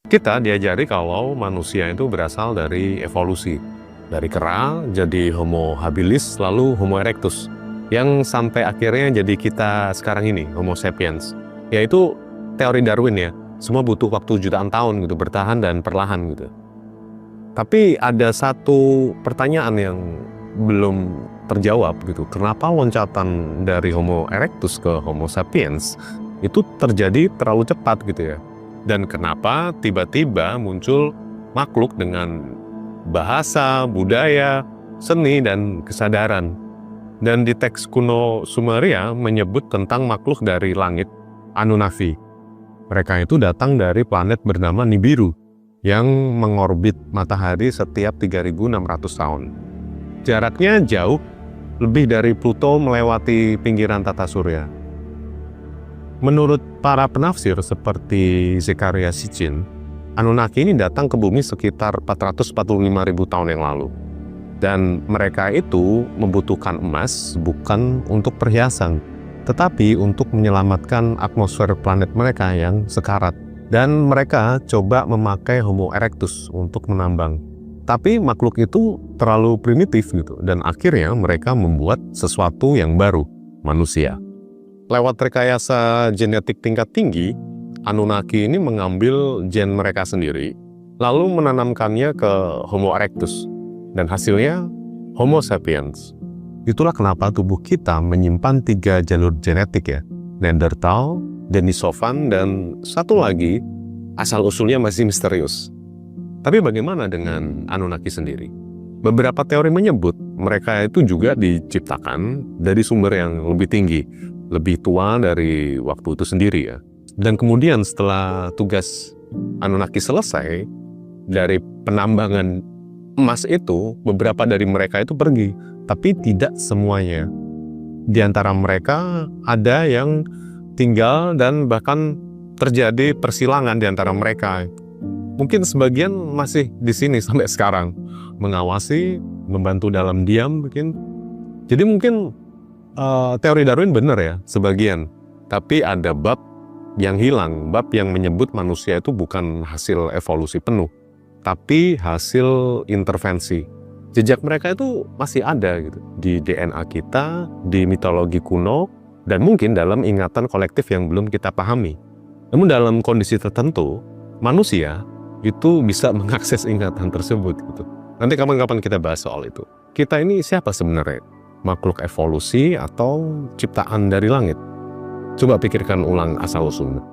Kita diajari kalau manusia itu berasal dari evolusi. Dari kera jadi Homo habilis lalu Homo erectus. Yang sampai akhirnya jadi kita sekarang ini, Homo sapiens. Yaitu teori Darwin ya. Semua butuh waktu jutaan tahun gitu, bertahan dan perlahan gitu. Tapi ada satu pertanyaan yang belum terjawab gitu. Kenapa loncatan dari Homo erectus ke Homo sapiens itu terjadi terlalu cepat gitu ya? Dan kenapa tiba-tiba muncul makhluk dengan bahasa, budaya, seni, dan kesadaran. Dan di teks kuno Sumeria menyebut tentang makhluk dari langit, Anunnaki. Mereka itu datang dari planet bernama Nibiru yang mengorbit matahari setiap 3.600 tahun. Jaraknya jauh, lebih dari Pluto melewati pinggiran tata surya. Menurut para penafsir seperti Zecharia Sitchin, Anunnaki ini datang ke bumi sekitar 445.000 tahun yang lalu. Dan mereka itu membutuhkan emas bukan untuk perhiasan, tetapi untuk menyelamatkan atmosfer planet mereka yang sekarat. Dan mereka coba memakai Homo erectus untuk menambang. Tapi makhluk itu terlalu primitif gitu, dan akhirnya mereka membuat sesuatu yang baru, manusia. Lewat rekayasa genetik tingkat tinggi, Anunnaki ini mengambil gen mereka sendiri, lalu menanamkannya ke Homo erectus, dan hasilnya Homo sapiens. Itulah kenapa tubuh kita menyimpan 3 jalur genetik ya, Neanderthal, Denisovan, dan satu lagi asal-usulnya masih misterius. Tapi bagaimana dengan Anunnaki sendiri? Beberapa teori menyebut mereka itu juga diciptakan dari sumber yang lebih tinggi, lebih tua dari waktu itu sendiri ya. Dan kemudian setelah tugas Anunnaki selesai, dari penambangan emas itu, beberapa dari mereka itu pergi. Tapi tidak semuanya. Di antara mereka ada yang tinggal dan bahkan terjadi persilangan di antara mereka. Mungkin sebagian masih di sini sampai sekarang, mengawasi, membantu dalam diam mungkin. Jadi mungkin teori Darwin benar ya, sebagian. Tapi ada bab yang hilang, bab yang menyebut manusia itu bukan hasil evolusi penuh, tapi hasil intervensi. Jejak mereka itu masih ada gitu, di DNA kita, di mitologi kuno, dan mungkin dalam ingatan kolektif yang belum kita pahami. Namun dalam kondisi tertentu, manusia itu bisa mengakses ingatan tersebut gitu. Nanti kapan-kapan kita bahas soal itu. Kita ini siapa sebenarnya? Makhluk evolusi atau ciptaan dari langit? Coba pikirkan ulang asal-usulnya.